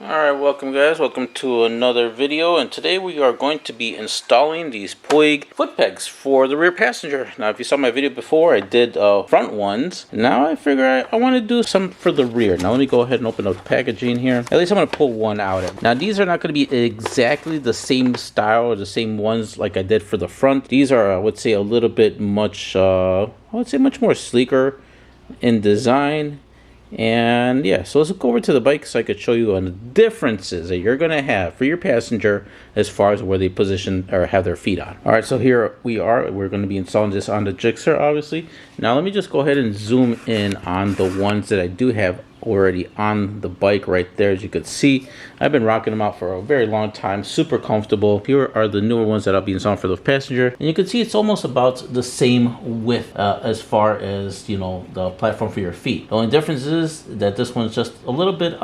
Alright, welcome guys, welcome to another video, and today we are going to be installing these Puig foot pegs for the rear passenger. Now if you saw my video before, I did front ones. Now I figure I want to do some for the rear. Now let me go ahead and open up the packaging here. At least I'm going to pull one out. Now these are not going to be exactly the same style or the same ones like I did for the front. These are, I would say, a little bit much, I would say much more sleeker in design. And yeah, so let's go over to the bike so I could show you the differences that you're going to have for your passenger as far as where they position or have their feet on. Alright, so here we are. We're going to be installing this on the GSXR, obviously. Now let me just go ahead and zoom in on the ones that I do have already on the bike right there. As you can see, I've been rocking them out for a very long time, super comfortable. Here are the newer ones that I'll be installing for the passenger, and you can see it's almost about the same width as far as, you know, the platform for your feet. The only difference is that this one's just a little bit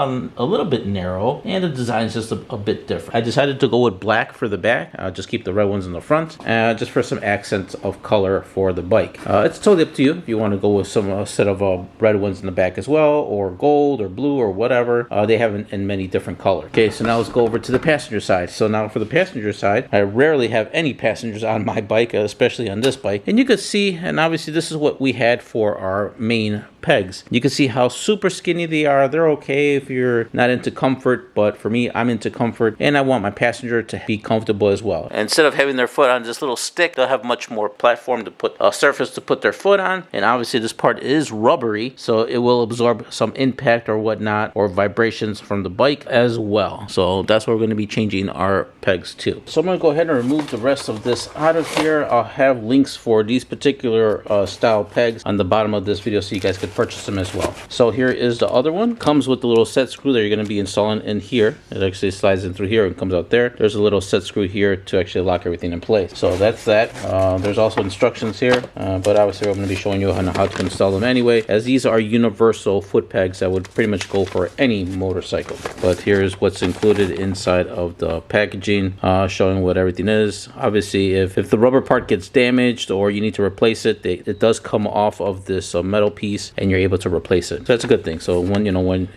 narrow, and the design is just a bit different. I decided to go with black for the back. I'll just keep the red ones in the front, just for some accents of color for the bike. It's totally up to you if you want to go with some set of red ones in the back as well, or gold or blue or whatever. They have in many different colors. Okay, so now let's go over to the passenger side. So now for the passenger side, I rarely have any passengers on my bike, especially on this bike. And you can see, and obviously this is what we had for our main pegs. You can see how super skinny they are. They're okay if you're not into comfort, but for me, I'm into comfort, and I want my passenger to be comfortable as well. And instead of having their foot on this little stick, they'll have much more platform to put a surface to put their foot on. And obviously this part is rubbery, so it will absorb some impact or whatnot, or vibrations from the bike as well. So that's what we're going to be changing our pegs to. So I'm going to go ahead and remove the rest of this out of here. I'll have links for these particular style pegs on the bottom of this video so you guys can purchase them as well. So here is the other one. Comes with the little set screw that you're going to be installing in here. It actually slides in through here and comes out there. There's a little set screw here to actually lock everything in place. So that's that. There's also instructions here, but obviously I'm going to be showing you how to install them anyway, as these are universal foot pegs that would pretty much go for any motorcycle. But here's what's included inside of the packaging, showing what everything is. Obviously, if the rubber part gets damaged or you need to replace it, it does come off of this metal piece, and you're able to replace it. So that's a good thing. So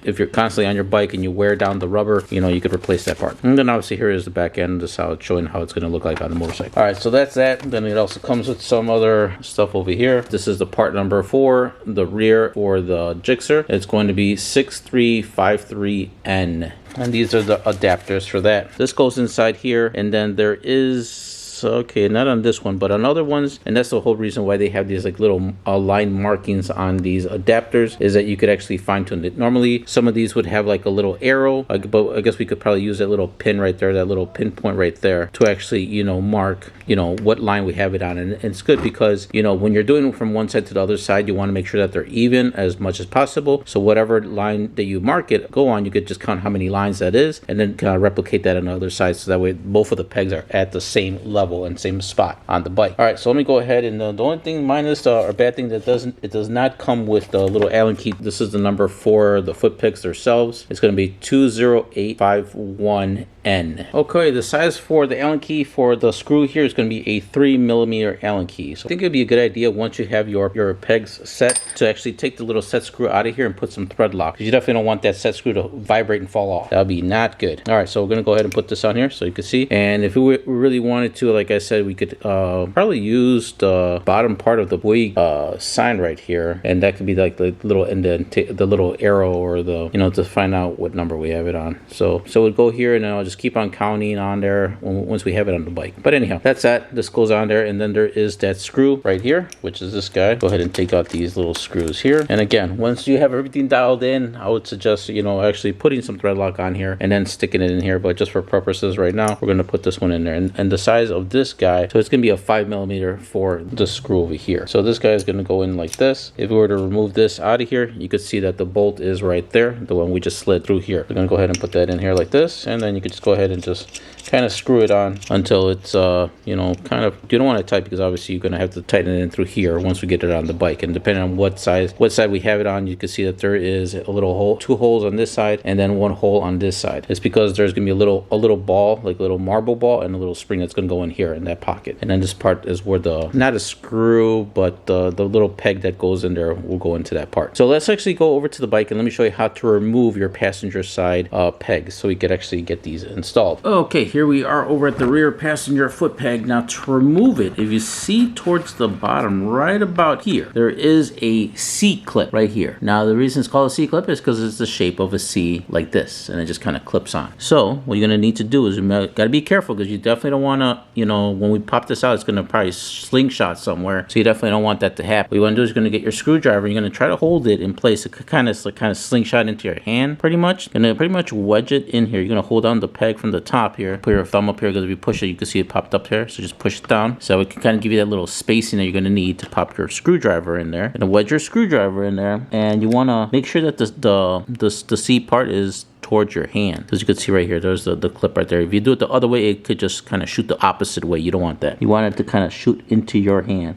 if you're constantly on your bike and you wear down the rubber, you could replace that part. And then obviously here is the back end. This is how it's showing how it's going to look like on the motorcycle. All right, so that's that. Then it also comes with some other stuff over here. This is the part number for the rear for the GSXR. It's going to be 6353N. And these are the adapters for that. This goes inside here, and then there is, okay, not on this one, but on other ones, and that's the whole reason why they have these like little line markings on these adapters, is that you could actually fine tune it. Normally some of these would have like a little arrow, but I guess we could probably use that little pin right there, that little pinpoint right there, to actually mark what line we have it on. And it's good because when you're doing it from one side to the other side, you want to make sure that they're even as much as possible. So whatever line that you mark it go on, you could just count how many lines that is, and then kind of replicate that on the other side, so that way both of the pegs are at the same level and same spot on the bike. All right, so let me go ahead, and the only thing minus or bad thing that it does not come with the little Allen key. This is the number for the foot pegs themselves. It's going to be 20851N. Okay, the size for the Allen key for the screw here is going to be a 3mm Allen key. So I think it'd be a good idea, once you have your pegs set, to actually take the little set screw out of here and put some thread lock, because you definitely don't want that set screw to vibrate and fall off. That would be not good. All right, so we're going to go ahead and put this on here so you can see. And if we really wanted to, like I said, we could probably use the bottom part of the Puig sign right here, and that could be like the little the little arrow, or the to find out what number we have it on. So we'll go here, and then I'll just keep on counting on there once we have it on the bike. But anyhow, that's that. This goes on there, and then there is that screw right here, which is this guy. Go ahead and take out these little screws here. And again, once you have everything dialed in, I would suggest actually putting some thread lock on here and then sticking it in here. But just for purposes right now, we're going to put this one in there. And the size of this guy, so it's going to be a 5mm for the screw over here. So this guy is going to go in like this. If we were to remove this out of here, you could see that the bolt is right there, the one we just slid through here. We're going to go ahead and put that in here like this, and then you could just go ahead and just kind of screw it on until it's kind of, you don't want it tight, because obviously you're going to have to tighten it in through here once we get it on the bike. And depending on what side we have it on, you can see that there is a little hole, 2 holes on this side, and then 1 hole on this side. It's because there's going to be a little ball, like a little marble ball, and a little spring that's going to go in here in that pocket. And then this part is where the, not a screw, but the little peg that goes in there will go into that part. So let's actually go over to the bike and let me show you how to remove your passenger side pegs so we could actually get these installed. Okay, here we are over at the rear passenger foot peg. Now to remove it, if you see towards the bottom right about here, there is a C clip right here. Now the reason it's called a C clip is because it's the shape of a C like this, and it just kind of clips on. So what you're gonna need to do is you gotta be careful, because you definitely don't wanna, you know, when we pop this out, it's gonna probably slingshot somewhere. So you definitely don't want that to happen. What you wanna do is you're gonna get your screwdriver, you're gonna try to hold it in place. It could kind of slingshot into your hand pretty much. You're gonna pretty much wedge it in here. You're gonna hold on the peg from the top here. Put your thumb up here, because if you push it, you can see it popped up here. So just push it down. So it can kind of give you that little spacing that you're gonna need to pop your screwdriver in there. And wedge your screwdriver in there, and you wanna make sure that the C part is towards your hand. As you can see right here, there's the clip right there. If you do it the other way, it could just kind of shoot the opposite way. You don't want that. You want it to kind of shoot into your hand.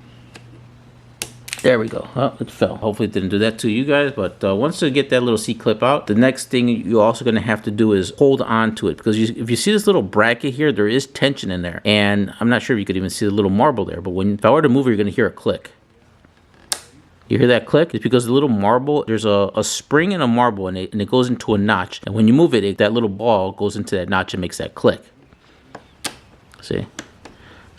There we go. Oh, it fell. Hopefully it didn't do that to you guys, but once you get that little C clip out, the next thing you're also going to have to do is hold on to it, because if you see this little bracket here, there is tension in there, and I'm not sure if you could even see the little marble there, but if I were to move it, you're going to hear a click. You hear that click? It's because the little marble, there's a spring in a marble, and it goes into a notch, and when you move it, that little ball goes into that notch and makes that click. See?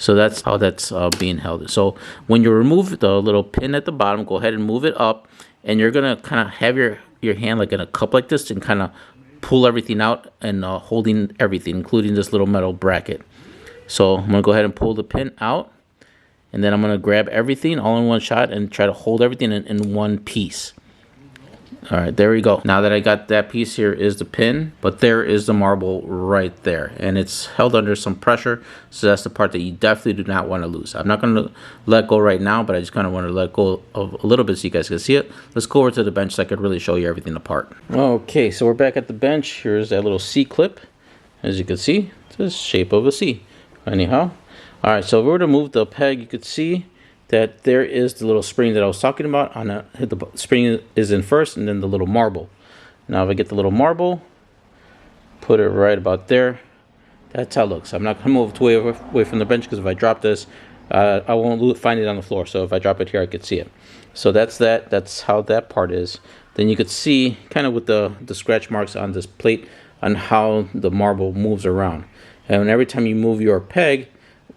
So that's how that's being held. So when you remove the little pin at the bottom, go ahead and move it up, and you're gonna kind of have your hand like in a cup like this, and kind of pull everything out, and holding everything, including this little metal bracket. So I'm gonna go ahead and pull the pin out, and then I'm gonna grab everything all in one shot and try to hold everything in one piece. All right, there we go. Now that I got that piece, here is the pin, but there is the marble right there, and it's held under some pressure, so that's the part that you definitely do not want to lose. I'm not going to let go right now, but I just kind of want to let go of a little bit so you guys can see it. Let's go over to the bench so I could really show you everything apart. Okay, so we're back at the bench. Here's that little C clip. As you can see, it's the shape of a C. Anyhow, all right, so if we were to move the peg, you could see that there is the little spring that I was talking about. The spring is in first, and then the little marble. Now if I get the little marble, put it right about there, that's how it looks. I'm not going to move it away from the bench, because if I drop this, I won't find it on the floor. So if I drop it here, I could see it. So that's how that part is. Then you could see kind of with the scratch marks on this plate on how the marble moves around. And every time you move your peg,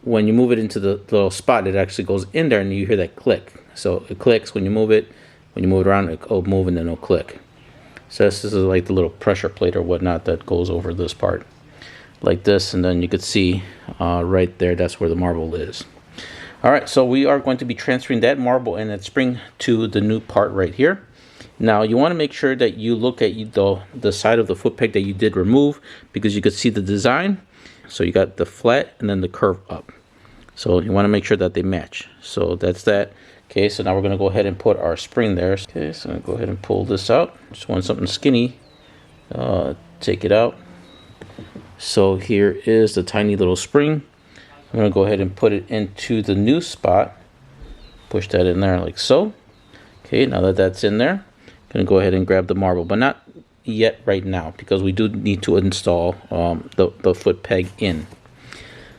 when you move it into the little spot, it actually goes in there, and you hear that click. So it clicks when you move it. When you move it around, it'll move, and then it'll click. So this is like the little pressure plate or whatnot that goes over this part, like this. And then you could see right there, that's where the marble is. All right, so we are going to be transferring that marble and that spring to the new part right here. Now you want to make sure that you look at the side of the foot peg that you did remove, because you could see the design. So you got the flat and then the curve up. So you want to make sure that they match. So that's that. Okay, so now we're going to go ahead and put our spring there. Okay, so I'm going to go ahead and pull this out. Just want something skinny. Take it out. So here is the tiny little spring. I'm going to go ahead and put it into the new spot. Push that in there like so. Okay, now that that's in there, I'm going to go ahead and grab the marble, but not yet right now, because we do need to install the foot peg in.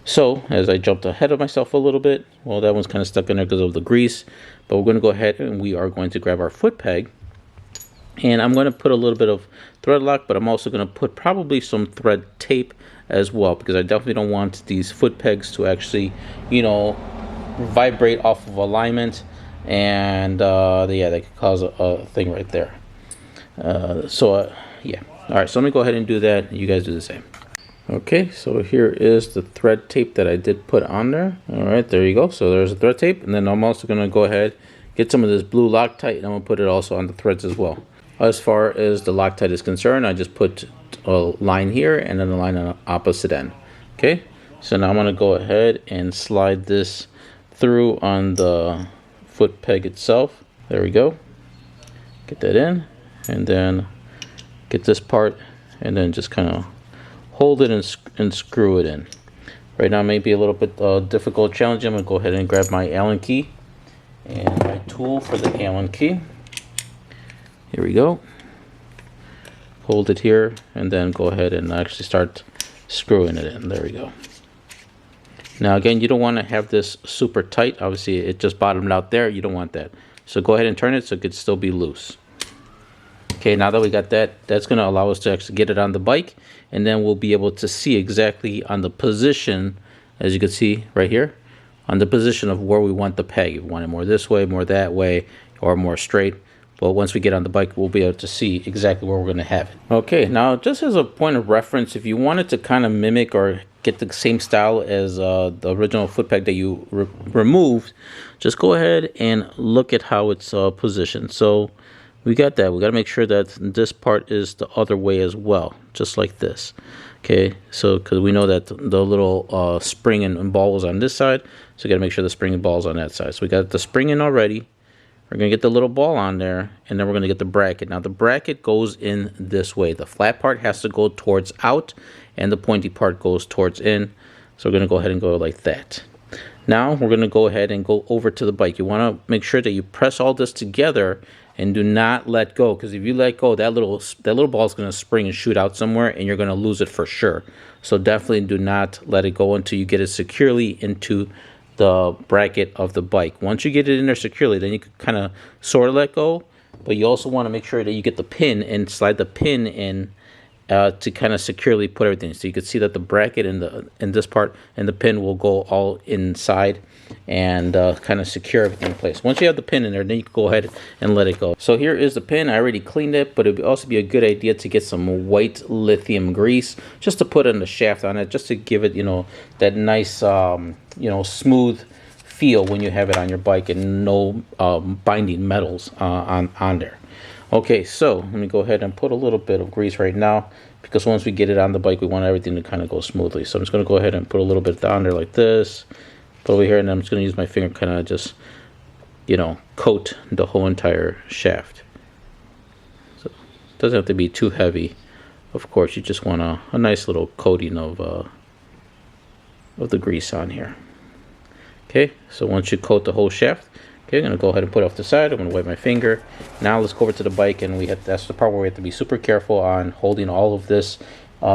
So as I jumped ahead of myself a little bit, well, that one's kind of stuck in there because of the grease, but we're going to go ahead and we are going to grab our foot peg, and I'm going to put a little bit of thread lock, but I'm also going to put probably some thread tape as well, because I definitely don't want these foot pegs to actually, you know, vibrate off of alignment, and yeah, that could cause a thing right there. Yeah. All right, so let me go ahead and do that, and you guys do the same. Okay, so here is the thread tape that I did put on there. All right, there you go. So there's the thread tape, and then I'm also going to go ahead, get some of this blue Loctite, and I'm going to put it also on the threads as well. As far as the Loctite is concerned, I just put a line here and then a line on the opposite end. Okay, so now I'm going to go ahead and slide this through on the foot peg itself. There we go. Get that in, and then get this part, and then just kind of hold it and screw it in. Right now may be a little bit difficult, challenging. I'm going to go ahead and grab my Allen key and my tool for the Allen key. Here we go. Hold it here, and then go ahead and actually start screwing it in. There we go. Now again, you don't want to have this super tight. Obviously it just bottomed out there. You don't want that. So go ahead and turn it so it could still be loose. Okay, now that we got that, that's going to allow us to actually get it on the bike, and then we'll be able to see exactly on the position, as you can see right here, on the position of where we want the peg. If we want it more this way, more that way, or more straight. But once we get on the bike, we'll be able to see exactly where we're going to have it. Okay, now just as a point of reference, if you wanted to kind of mimic or get the same style as the original foot peg that you removed, just go ahead and look at how it's positioned. So we got that. We got to make sure that this part is the other way as well, just like this. Okay, so because we know that the little spring and ball was on this side, so we got to make sure the spring and ball is on that side. So we got the spring in already. We're going to get the little ball on there, and then we're going to get the bracket. Now the bracket goes in this way. The flat part has to go towards out, and the pointy part goes towards in. So we're going to go ahead and go like that. Now we're going to go ahead and go over to the bike. You want to make sure that you press all this together and do not let go, because if you let go, that little ball is going to spring and shoot out somewhere, and you're going to lose it for sure. So definitely do not let it go until you get it securely into the bracket of the bike. Once you get it in there securely, then you can kind of sort of let go, but you also want to make sure that you get the pin and slide the pin in to kind of securely put everything. So you can see that the bracket in this part and the pin will go all inside and kind of secure everything in place. Once you have the pin in there, then you can go ahead and let it go. So here is the pin. I already cleaned it, but it would also be a good idea to get some white lithium grease just to put in the shaft on it, just to give it, you know, that nice, you know, smooth feel when you have it on your bike, and no binding metals on there. Okay, so let me go ahead and put a little bit of grease right now, because once we get it on the bike, we want everything to kind of go smoothly. So I'm just going to go ahead and put a little bit down there like this, put over here, and I'm just going to use my finger kind of just, you know, coat the whole entire shaft. So it doesn't have to be too heavy. Of course, you just want a nice little coating of the grease on here. Okay, so once you coat the whole shaft, okay, I'm going to go ahead and put it off the side. I'm going to wipe my finger. Now let's go over to the bike, and that's the part where we have to be super careful on holding all of this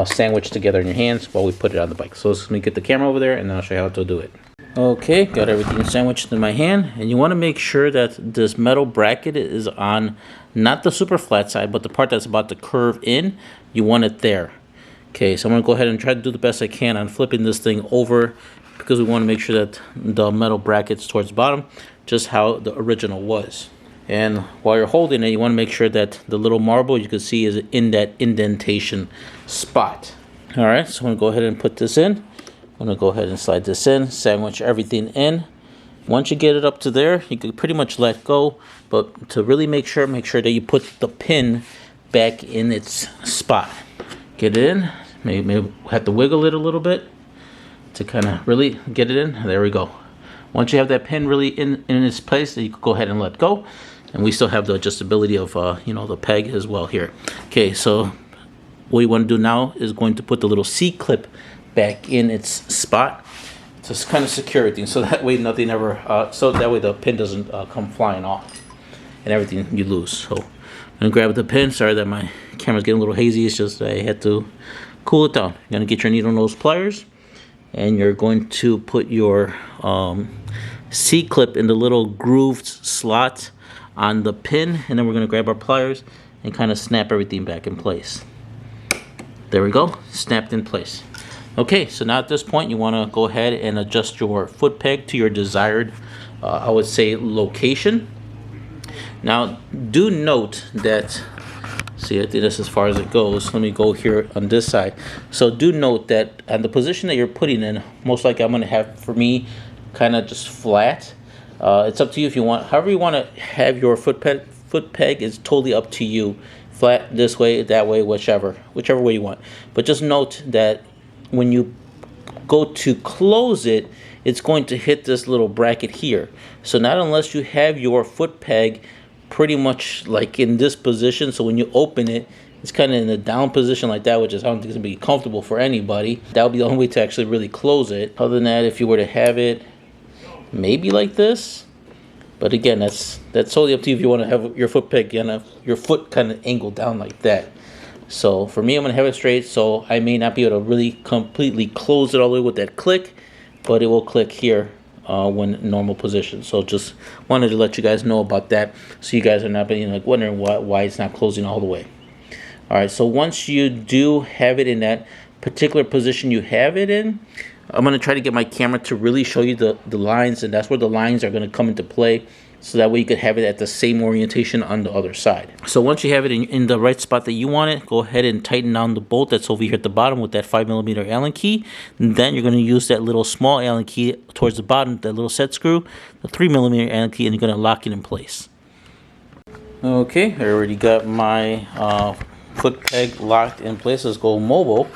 sandwich together in your hands while we put it on the bike. So let me get the camera over there, and then I'll show you how to do it. Okay, got everything sandwiched in my hand, and you want to make sure that this metal bracket is on not the super flat side, but the part that's about to curve in. You want it there. Okay, so I'm going to go ahead and try to do the best I can on flipping this thing over, because we want to make sure that the metal bracket's towards the bottom, just how the original was. And while you're holding it, you want to make sure that the little marble you can see is in that indentation spot. All right, so I'm going to go ahead and put this in. I'm going to go ahead and slide this in, sandwich everything in. Once you get it up to there, you can pretty much let go, but to really make sure that you put the pin back in its spot. Get it in. Maybe have to wiggle it a little bit to kind of really get it in. There we go. Once you have that pin really in its place, then you can go ahead and let go. And we still have the adjustability of you know, the peg as well here. Okay, so what you want to do now is going to put the little C-clip back in its spot to kind of secure everything, so that way nothing ever, so that way the pin doesn't come flying off and everything you lose. So I'm gonna grab the pin. Sorry that my camera's getting a little hazy. It's just I had to cool it down. You're gonna get your needle nose pliers, and you're going to put your C-clip in the little grooved slot on the pin, and then we're gonna grab our pliers and kind of snap everything back in place. There we go, snapped in place. Okay, so now at this point you want to go ahead and adjust your foot peg to your desired, I would say, location. Now do note that, see, I think that's as far as it goes. Let me go here on this side. So do note that on the position that you're putting in, most likely I'm going to have, for me, kind of just flat. It's up to you if you want, however you want to have your foot peg is totally up to you. Flat this way, that way, whichever way you want. But just note that when you go to close it, it's going to hit this little bracket here. So not unless you have your foot peg pretty much like in this position, so when you open it, it's kind of in a down position like that, which is, I don't think it's going to be comfortable for anybody. That would be the only way to actually really close it. Other than that, if you were to have it maybe like this, but again, that's totally up to you if you want to have your foot peg and your foot kind of angled down like that. So for me, I'm going to have it straight, so I may not be able to really completely close it all the way with that click, but it will click here when in normal position. So just wanted to let you guys know about that, so you guys are not being like wondering why it's not closing all the way. All right, so once you do have it in that particular position you have it in, I'm going to try to get my camera to really show you the lines, and that's where the lines are going to come into play, so that way you could have it at the same orientation on the other side. So once you have it in the right spot that you want it, go ahead and tighten down the bolt that's over here at the bottom with that 5mm Allen key. And then you're going to use that little small Allen key towards the bottom, that little set screw, the 3mm Allen key, and you're going to lock it in place. Okay, I already got my foot peg locked in place. Let's go mobile.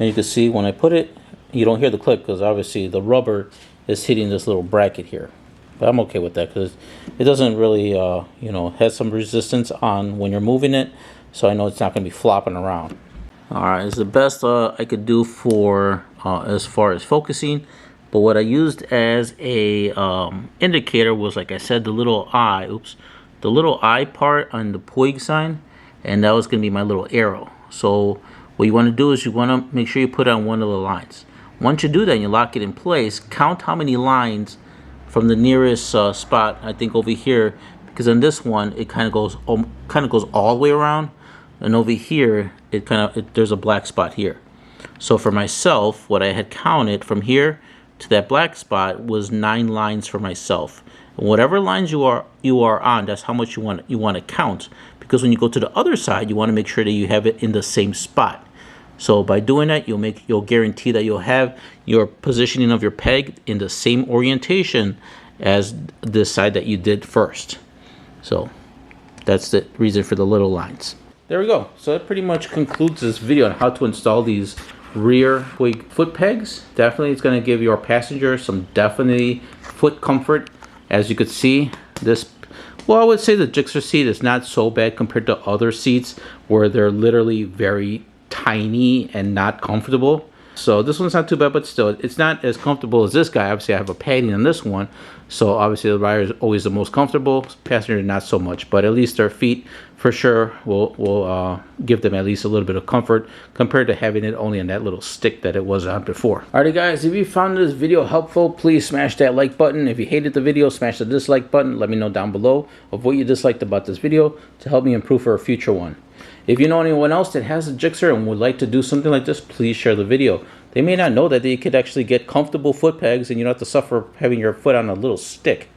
And you can see when I put it, you don't hear the click because obviously the rubber is hitting this little bracket here. But I'm okay with that because it doesn't really, you know, has some resistance on when you're moving it. So I know it's not going to be flopping around. Alright, it's the best I could do for as far as focusing. But what I used as a indicator was, like I said, the little eye, the little eye part on the Puig sign. And that was going to be my little arrow. So what you want to do is you want to make sure you put on one of the lines. Once you do that and you lock it in place, count how many lines from the nearest spot. I think over here, because on this one it kind of goes all the way around, and over here there's a black spot here. So for myself, what I had counted from here to that black spot was 9 lines for myself. And whatever lines you are on, that's how much you want to count, because when you go to the other side, you want to make sure that you have it in the same spot. So by doing that, you'll guarantee that you'll have your positioning of your peg in the same orientation as the side that you did first. So that's the reason for the little lines. There we go. So that pretty much concludes this video on how to install these rear Puig foot pegs. Definitely it's going to give your passenger some definitely foot comfort. As you could see, this, well, I would say the GSXR seat is not so bad compared to other seats where they're literally very tiny and not comfortable. So this one's not too bad, but still it's not as comfortable as this guy. Obviously I have a padding on this one, so obviously the rider is always the most comfortable, passenger not so much, but at least their feet for sure will give them at least a little bit of comfort compared to having it only on that little stick that it was on before. Alrighty guys, if you found this video helpful, please smash that like button. If you hated the video, smash the dislike button. Let me know down below of what you disliked about this video to help me improve for a future one. If you know anyone else that has a GSXR and would like to do something like this, please share the video. They may not know that they could actually get comfortable foot pegs and you don't have to suffer having your foot on a little stick.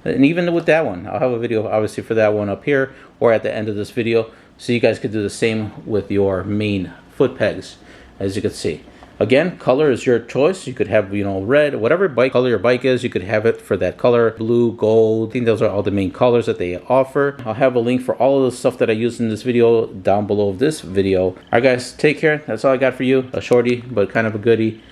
And even with that one, I'll have a video obviously for that one up here or at the end of this video, so you guys could do the same with your main foot pegs, as you can see. Again, color is your choice. You could have, you know, red, whatever bike color your bike is, you could have it for that color. Blue, gold, I think those are all the main colors that they offer. I'll have a link for all of the stuff that I used in this video down below this video. Alright guys, take care. That's all I got for you. A shorty, but kind of a goodie.